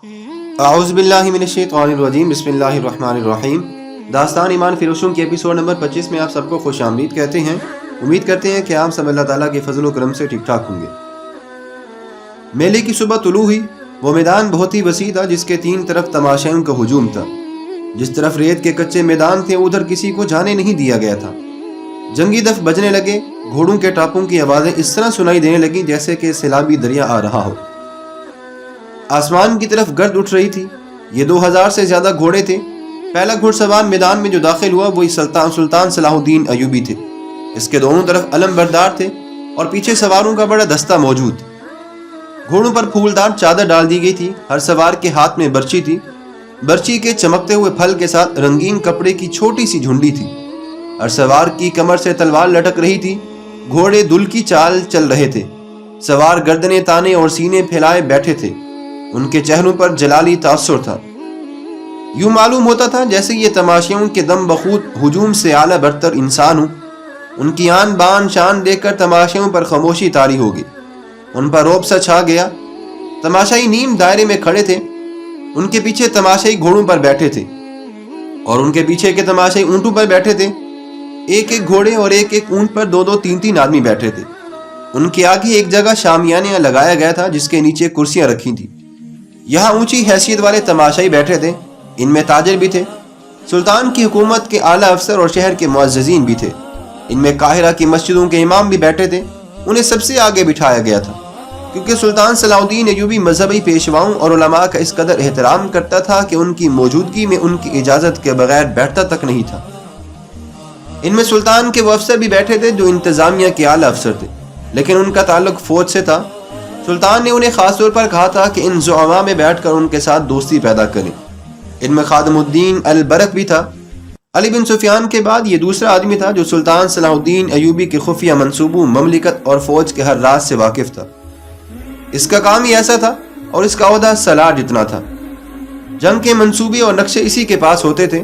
اعوذ باللہ من الشیطان الرجیم بسم اللہ الرحمن الرحیم۔ داستان ایمان فروشوں کے ایپیسوڈ نمبر 25 میں آپ سب کو خوش آمدید کہتے ہیں۔ امید کرتے ہیں کہ آپ سب اللہ تعالیٰ کے فضل و کرم سے ٹھیک ٹھاک ہوں گے۔ میلے کی صبح طلوع ہوئی۔ وہ میدان بہت ہی وسیع تھا جس کے تین طرف تماشائیوں کا ہجوم تھا۔ جس طرف ریت کے کچے میدان تھے ادھر کسی کو جانے نہیں دیا گیا تھا۔ جنگی دف بجنے لگے، گھوڑوں کے ٹاپوں کی آوازیں اس طرح سنائی دینے لگیں جیسے کہ سیلابی دریا آ رہا ہو۔ آسمان کی طرف گرد اٹھ رہی تھی۔ یہ 2000 سے زیادہ گھوڑے تھے۔ پہلا گھڑ سوار میدان میں جو داخل ہوا وہی سلطان صلاح الدین ایوبی تھے۔ اس کے دونوں طرف علم بردار تھے اور پیچھے سواروں کا بڑا دستہ موجود تھا۔ گھوڑوں پر پھولدار چادر ڈال دی گئی تھی۔ ہر سوار کے ہاتھ میں برچی تھی۔ برچی کے چمکتے ہوئے پھل کے ساتھ رنگین کپڑے کی چھوٹی سی جھنڈی تھی۔ ہر سوار کی کمر سے تلوار لٹک رہی تھی۔ گھوڑے دل کی چال چل رہے تھے۔ سوار گردنیں تانے اور سینے پھیلائے بیٹھے تھے۔ ان کے چہروں پر جلالی تاثر تھا۔ یوں معلوم ہوتا تھا جیسے یہ تماشائیوں کے دم بخود ہجوم سے اعلیٰ برتر انسان ہوں۔ ان کی آن بان شان دیکھ کر تماشائیوں پر خاموشی طاری ہوگی۔ ان پر رعب سا چھا گیا۔ تماشائی نیم دائرے میں کھڑے تھے۔ ان کے پیچھے تماشائی گھوڑوں پر بیٹھے تھے اور ان کے پیچھے کے تماشائی اونٹوں پر بیٹھے تھے۔ ایک ایک گھوڑے اور ایک ایک اونٹ پر دو دو تین تین آدمی بیٹھے تھے۔ ان کے آگے ایک جگہ شامیانہ لگایا گیا تھا جس کے نیچے کرسیاں رکھی تھیں۔ یہاں اونچی حیثیت والے تماشائی بیٹھے تھے۔ ان میں تاجر بھی تھے۔ سلطان کی حکومت کے اعلیٰ افسر اور شہر کے معززین بھی تھے۔ ان میں قاہرہ کی مسجدوں کے امام بھی بیٹھے تھے۔ انہیں سب سے آگے بٹھایا گیا تھا کیونکہ سلطان صلاح الدین ایوبی مذہبی پیشواؤں اور علماء کا اس قدر احترام کرتا تھا کہ ان کی موجودگی میں ان کی اجازت کے بغیر بیٹھتا تک نہیں تھا۔ ان میں سلطان کے وہ افسر بھی بیٹھے تھے جو انتظامیہ کے اعلیٰ افسر تھے، لیکن ان کا تعلق فوج سے تھا۔ سلطان نے انہیں خاص طور پر کہا تھا کہ ان زعماء میں بیٹھ کر ان کے ساتھ دوستی پیدا کریں۔ ان میں خادم الدین البرک بھی تھا۔ علی بن سفیان کے بعد یہ دوسرا آدمی تھا جو سلطان صلاح الدین ایوبی کے خفیہ منصوبوں، مملکت اور فوج کے ہر راز سے واقف تھا۔ اس کا کام ہی ایسا تھا اور اس کا عہدہ سالار جتنا تھا۔ جنگ کے منصوبے اور نقشے اسی کے پاس ہوتے تھے۔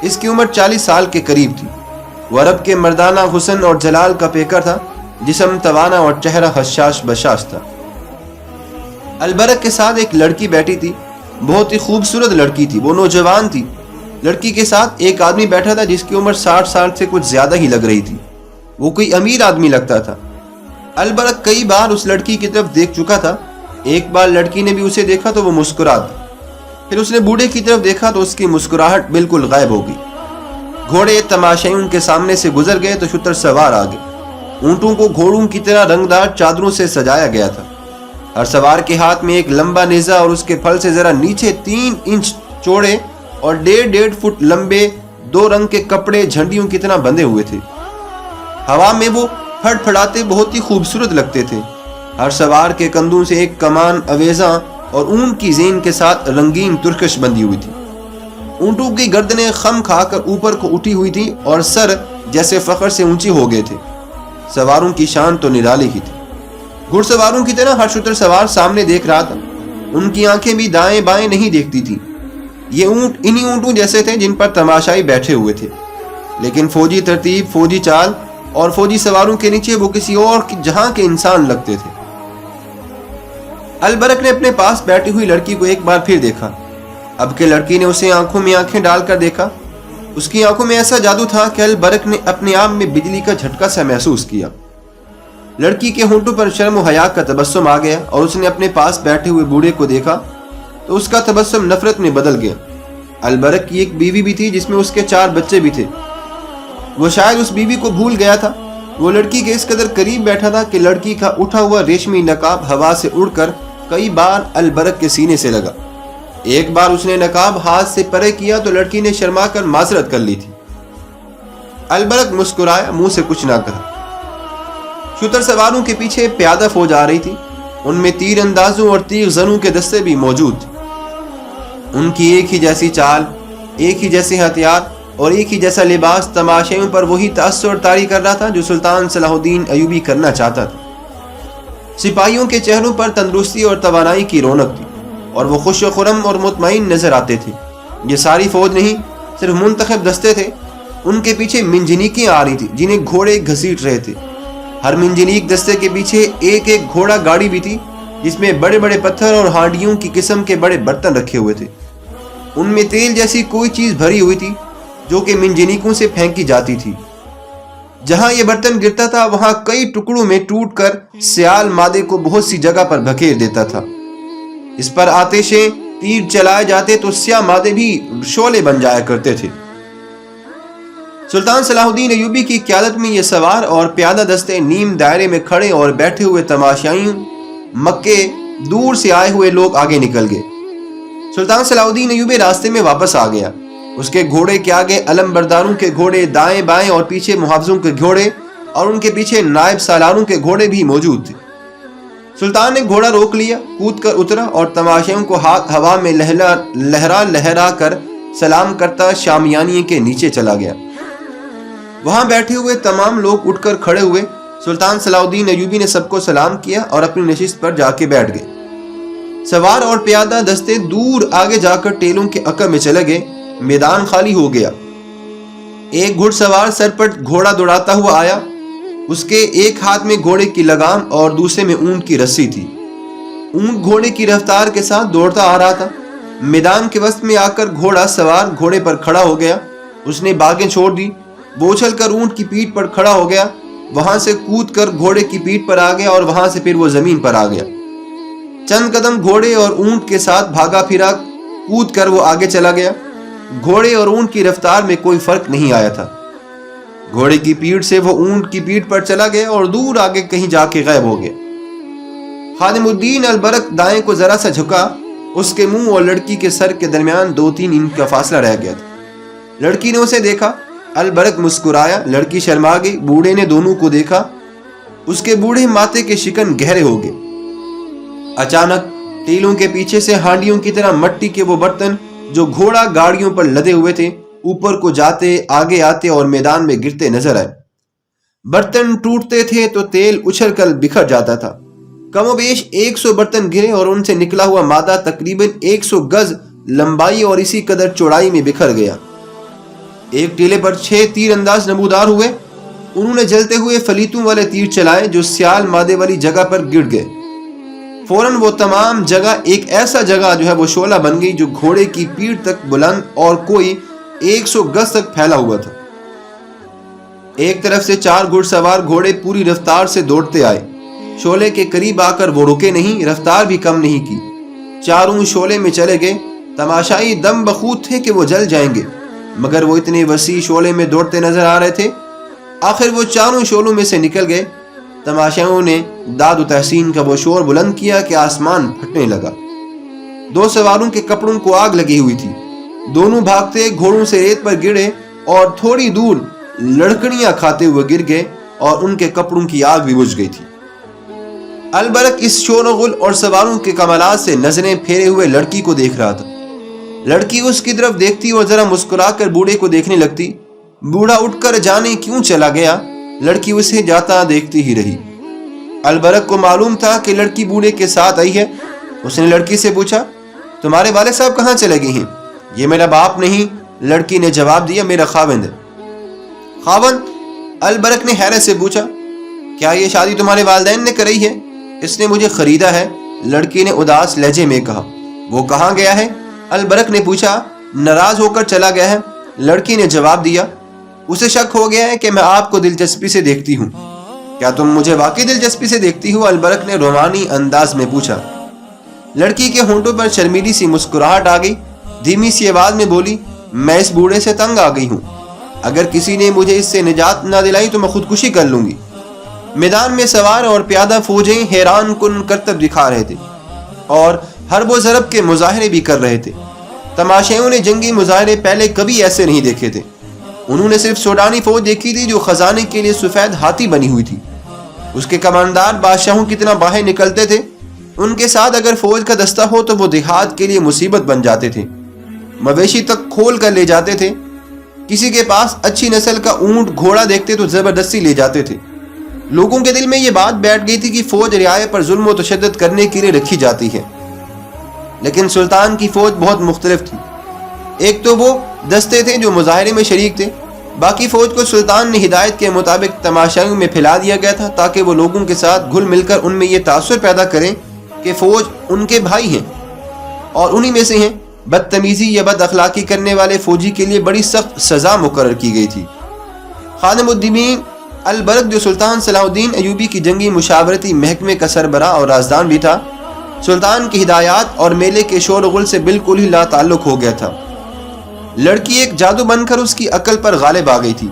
اس کی عمر 40 سال کے قریب تھی۔ وہ عرب کے مردانہ حسن اور جلال کا پیکر تھا۔ جسم توانا اور چہرہ حشاش بشاش تھا۔ البرک کے ساتھ ایک لڑکی بیٹھی تھی۔ بہت ہی خوبصورت لڑکی تھی۔ وہ نوجوان تھی۔ لڑکی کے ساتھ ایک آدمی بیٹھا تھا جس کی عمر 60 سال سے کچھ زیادہ ہی لگ رہی تھی۔ وہ کوئی امیر آدمی لگتا تھا۔ البرک کئی بار اس لڑکی کی طرف دیکھ چکا تھا۔ ایک بار لڑکی نے بھی اسے دیکھا تو وہ مسکرا دی۔ پھر اس نے بوڑھے کی طرف دیکھا تو اس کی مسکراہٹ بالکل غائب ہو گئی۔ گھوڑے تماشائیوں کے سامنے سے گزر گئے تو شتر سوار آ گئے۔ اونٹوں کو گھوڑوں کی طرح رنگدار چادروں سے سجایا گیا تھا۔ ہر سوار کے ہاتھ میں ایک لمبا نیزہ اور اس کے پھل سے ذرا نیچے 3 انچ چوڑے اور 1.5 فٹ لمبے 2 رنگ کے کپڑے جھنڈیوں کی طرح بندھے ہوئے تھے۔ ہوا میں وہ پھڑ پھڑاتے بہت ہی خوبصورت لگتے تھے۔ ہر سوار کے کندھوں سے ایک کمان، اویزاں اور اون کی زین کے ساتھ رنگین ترکش بندھی ہوئی تھی۔ اونٹوں کی گردنیں خم کھا کر اوپر کو اٹھی ہوئی تھی اور سر جیسے فخر سے اونچی ہو گئے تھے۔ سواروں کی شان تو نرالی ہی تھی۔ گھڑ سواروں کی طرح ہر شتر سوار سامنے دیکھ رہا تھا۔ ان کی آنکھیں بھی دائیں بائیں نہیں دیکھتی تھی۔ یہ اونٹ انہی اونٹوں جیسے تھے جن پر تماشائی بیٹھے ہوئے تھے، لیکن فوجی ترتیب، فوجی چال اور فوجی سواروں کے نیچے وہ کسی اور جہاں کے انسان لگتے تھے۔ البرک نے اپنے پاس بیٹھی ہوئی لڑکی کو ایک بار پھر دیکھا۔ اب کہ لڑکی نے اسے آنکھوں میں آنکھیں ڈال کر دیکھا، اس کی آنکھوں میں ایسا جادو تھا کہ البرک نے اپنے آپ میں بجلی کا جھٹکا سا محسوس کیا۔ لڑکی کے ہونٹوں پر شرم و حیا کا تبسم آ گیا اور اس نے اپنے پاس بیٹھے ہوئے بوڑھے کو دیکھا تو اس کا تبسم نفرت میں بدل گیا۔ البرک کی ایک بیوی بھی تھی جس میں اس کے 4 بچے بھی تھے۔ وہ شاید اس بیوی کو بھول گیا تھا۔ وہ لڑکی کے اس قدر قریب بیٹھا تھا کہ لڑکی کا اٹھا ہوا ریشمی نقاب ہوا سے اڑ کر کئی بار البرک کے سینے سے لگا۔ ایک بار اس نے نقاب ہاتھ سے پرے کیا تو لڑکی نے شرما کر معذرت کر لی تھی۔ البرک مسکرایا، منہ سے کچھ نہ کہا۔ شتر سواروں کے پیچھے پیادہ فوج آ رہی تھی۔ ان میں تیر اندازوں اور تیغ زنوں کے دستے بھی موجود تھے۔ ان کی ایک ہی جیسی چال، ایک ہی جیسے ہتھیار اور ایک ہی جیسا لباس تماشائیوں پر وہی تاثر طاری کر رہا تھا جو سلطان صلاح الدین ایوبی کرنا چاہتا تھا۔ سپاہیوں کے چہروں پر تندرستی اور توانائی کی رونق تھی اور وہ خوش و خرم اور مطمئن نظر آتے تھے۔ یہ ساری فوج نہیں، صرف منتخب دستے تھے۔ ان کے پیچھے منجنیقیں آ رہی تھی جنہیں گھوڑے گھسیٹ رہے تھے۔ ہر منجنیق دستے کے پیچھے ایک ایک گھوڑا گاڑی بھی تھی جس میں بڑے بڑے پتھر اور ہانڈیوں کی قسم کے بڑے برتن رکھے ہوئے تھے۔ ان میں تیل جیسی کوئی چیز بھری ہوئی تھی جو کہ منجنیکوں سے پھینکی جاتی تھی۔ جہاں یہ برتن گرتا تھا وہاں کئی ٹکڑوں میں ٹوٹ کر سیال مادے کو بہت سی جگہ پر بکھیر دیتا تھا۔ اس پر آتشیں تیر چلائے جاتے تو سیاہ مادے بھی شعلے بن جایا کرتے تھے۔ سلطان صلاح الدین ایوبی کی قیادت میں یہ سوار اور پیادہ دستے نیم دائرے میں کھڑے اور بیٹھے ہوئے تماشائیوں مکے دور سے آئے ہوئے لوگ آگے نکل گئے۔ سلطان صلاح الدین ایوبی راستے میں واپس آ گیا۔ اس کے گھوڑے کے آگے علم برداروں کے گھوڑے دائیں بائیں اور پیچھے محافظوں کے گھوڑے اور ان کے پیچھے نائب سالاروں کے گھوڑے بھی موجود تھے۔ سلطان نے گھوڑا روک لیا، کود کر اترا اور تماشائیوں کو ہاتھ ہوا میں لہرا لہرا کر سلام کرتا شامیانے کے نیچے چلا گیا۔ وہاں بیٹھے ہوئے تمام لوگ اٹھ کر کھڑے ہوئے۔ سلطان صلاح الدین ایوبی نے سب کو سلام کیا اور اپنی نشست پر جا کے بیٹھ گئے۔ سوار اور پیادہ دستے دور آگے جا کر ٹیلوں کے عقب میں چلے گئے۔ میدان خالی ہو گیا۔ ایک گھڑ سوار سر پر گھوڑا دوڑاتا ہوا آیا۔ اس کے ایک ہاتھ میں گھوڑے کی لگام اور دوسرے میں اونٹ کی رسی تھی۔ اونٹ گھوڑے کی رفتار کے ساتھ دوڑتا آ رہا تھا۔ میدان کے وسط میں آ کر گھوڑا سوار گھوڑے پر کھڑا ہو گیا۔ اس نے باگیں چھوڑ دی، بوچھل کر اونٹ کی پیٹھ پر کھڑا ہو گیا، وہاں سے کود کر گھوڑے کی پیٹھ پر آ گیا اور وہاں سے پھر وہ زمین پر آ گیا۔ چند قدم گھوڑے اور اونٹ کے ساتھ بھاگا پھرا، کود کر وہ آگے چلا گیا۔ گھوڑے اور اونٹ کی رفتار میں کوئی فرق نہیں آیا تھا۔ گھوڑے کی پیٹھ سے وہ اونٹ کی پیٹھ پر چلا گیا اور دور آگے کہیں جا کے غائب ہو گیا۔ خادم الدین البرق دائیں کو ذرا سا جھکا۔ اس کے منہ اور لڑکی کے سر کے درمیان 2-3 انچ کا فاصلہ رہ گیا تھا۔ لڑکی نے اسے دیکھا، البرق مسکرایا، لڑکی شرما گئی۔ بوڑھے نے دونوں کو دیکھا، اس کے بوڑھے ماتھے کے شکن گہرے ہو گئے۔ اچانک ٹیلوں کے پیچھے سے ہانڈیوں کی طرح مٹی کے وہ برتن جو گھوڑا گاڑیوں پر لدے ہوئے تھے اوپر کو جاتے، آگے آتے اور میدان میں گرتے نظر آئے۔ برتن ٹوٹتے تھے تو تیل اچھل کر بکھر جاتا تھا۔ کم و بیش 100 برتن گرے اور ان سے نکلا ہوا مادہ تقریباً 100 گز لمبائی اور اسی قدر چوڑائی میں بکھر گیا۔ ایک ٹیلے پر 6 تیر انداز نمودار ہوئے۔ انہوں نے جلتے ہوئے فلیتوں والے تیر چلائے جو سیال مادے والی جگہ پر گر گئے۔ فوراً وہ تمام جگہ ایک ایسا جگہ جو ہے وہ شعلہ بن گئی جو گھوڑے کی پیٹھ تک بلند اور کوئی 100 گز تک پھیلا ہوا تھا۔ ایک طرف سے 4 گھڑ سوار گھوڑے پوری رفتار سے دوڑتے آئے۔ شعلے کے قریب آ کر وہ رکے نہیں، رفتار بھی کم نہیں کی۔ چاروں شعلے میں چلے گئے۔ تماشائی دم بخود تھے کہ وہ جل جائیں گے، مگر وہ اتنے وسیع شعلے میں دوڑتے نظر آ رہے تھے۔ آخر وہ چاروں شعلوں میں سے نکل گئے۔ تماشائیوں نے داد و تحسین کا وہ شور بلند کیا کہ آسمان پھٹنے لگا۔ 2 سواروں کے کپڑوں کو آگ لگی ہوئی تھی۔ دونوں بھاگتے گھوڑوں سے ریت پر گرے اور تھوڑی دور لڑکڑیاں کھاتے ہوئے گر گئے اور ان کے کپڑوں کی آگ بھی بجھ گئی تھی۔ البرق اس شور و غل اور سواروں کے کمالات سے نظریں پھیرے ہوئے لڑکی کو دیکھ رہا تھا۔ لڑکی اس کی طرف دیکھتی اور ذرا مسکرا کر بوڑھے کو دیکھنے لگتی۔ بوڑھا اٹھ کر جانے کیوں چلا گیا، لڑکی اسے جاتا دیکھتی ہی رہی۔ البرق کو معلوم تھا کہ لڑکی بوڑھے کے ساتھ آئی ہے۔ اس نے لڑکی سے پوچھا، تمہارے والد صاحب کہاں چلے گئے ہیں؟ یہ میرا باپ نہیں، لڑکی نے جواب دیا، میرا خاوند ہے۔ خاوند؟ البرق نے حیرت سے پوچھا، کیا یہ شادی تمہارے والدین نے کرائی ہے؟ اس نے مجھے خریدا ہے، لڑکی نے اداس لہجے میں کہا۔ وہ کہاں گیا ہے؟ البرق نے پوچھا۔ ناراض ہو کر چلا گیا ہے، لڑکی نے جواب دیا۔ اسے شک ہو گیا ہے کہ میں آپ کو دلچسپی سے دیکھتی ہوں۔ کیا تم مجھے واقعی دلچسپی سے دیکھتی ہو؟ البرق نے رومانی انداز میں پوچھا۔ لڑکی کے ہونٹوں پر شرمیلی سی مسکراہٹ آ گئی، دھیمی سی آواز میں بولی، میں اس بوڑھے سے تنگ آ گئی ہوں، اگر کسی نے مجھے اس سے نجات نہ دلائی تو میں خودکشی کر لوں گی۔ میدان میں سوار اور پیادہ فوجیں حیران کن کرتب دکھا رہے تھے اور حرب و ضرب کے مظاہرے بھی کر رہے تھے۔ تماشائیوں نے جنگی مظاہرے پہلے کبھی ایسے نہیں دیکھے تھے۔ انہوں نے صرف سوڈانی فوج دیکھی تھی جو خزانے کے لیے سفید ہاتھی بنی ہوئی تھی۔ اس کے کماندار بادشاہوں کی طرح باہر نکلتے تھے۔ ان کے ساتھ اگر فوج کا دستہ ہو تو وہ دیہات کے لیے مصیبت بن جاتے تھے، مویشی تک کھول کر لے جاتے تھے۔ کسی کے پاس اچھی نسل کا اونٹ گھوڑا دیکھتے تو زبردستی لے جاتے تھے۔ لوگوں کے دل میں یہ بات بیٹھ گئی تھی کہ فوج رعایا پر ظلم و تشدد کرنے کے لیے رکھی جاتی ہے، لیکن سلطان کی فوج بہت مختلف تھی۔ ایک تو وہ دستے تھے جو مظاہرے میں شریک تھے، باقی فوج کو سلطان نے ہدایت کے مطابق تماشائیوں میں پھیلا دیا گیا تھا تاکہ وہ لوگوں کے ساتھ گھل مل کر ان میں یہ تاثر پیدا کریں کہ فوج ان کے بھائی ہیں اور انہی میں سے ہیں۔ بدتمیزی یا بد اخلاقی کرنے والے فوجی کے لیے بڑی سخت سزا مقرر کی گئی تھی۔ خادم الدین البرق جو سلطان صلاح الدین ایوبی کی جنگی مشاورتی محکمے کا سربراہ اور رازدان بھی تھا، سلطان کی ہدایات اور میلے کے شور و غل سے بالکل ہی لا تعلق ہو گیا تھا۔ لڑکی ایک جادو بن کر اس کی عقل پر غالب آ گئی تھی۔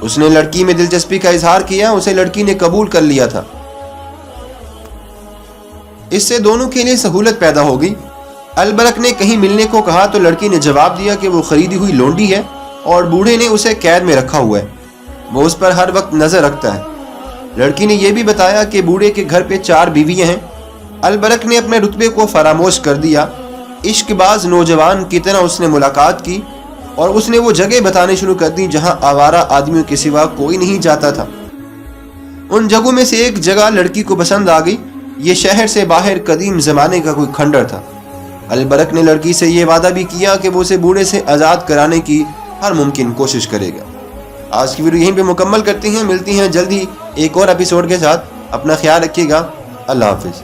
اس نے لڑکی میں دلچسپی کا اظہار کیا، اسے لڑکی نے قبول کر لیا تھا۔ اس سے دونوں کے لیے سہولت پیدا ہو گئی۔ البرق نے کہیں ملنے کو کہا تو لڑکی نے جواب دیا کہ وہ خریدی ہوئی لونڈی ہے اور بوڑھے نے اسے قید میں رکھا ہوا ہے، وہ اس پر ہر وقت نظر رکھتا ہے۔ لڑکی نے یہ بھی بتایا کہ بوڑھے کے گھر پہ 4 بیویاں ہیں۔ البرق نے اپنے رتبے کو فراموش کر دیا۔ عشق باز نوجوان کی طرح اس نے ملاقات کی اور اس نے وہ جگہ بتانے شروع کر دی جہاں آوارہ آدمیوں کے سوا کوئی نہیں جاتا تھا۔ ان جگہوں میں سے ایک جگہ لڑکی کو پسند آ گئی۔ یہ شہر سے باہر قدیم زمانے کا کوئی کھنڈر تھا۔ البرق نے لڑکی سے یہ وعدہ بھی کیا کہ وہ اسے بوڑھے سے آزاد کرانے کی ہر ممکن کوشش کرے گا۔ آج کی ویڈیو یہیں پہ مکمل کرتے ہیں، ملتی ہیں جلدی ایک اور ایپیسوڈ کے ساتھ۔ اپنا خیال رکھیے گا، اللہ حافظ۔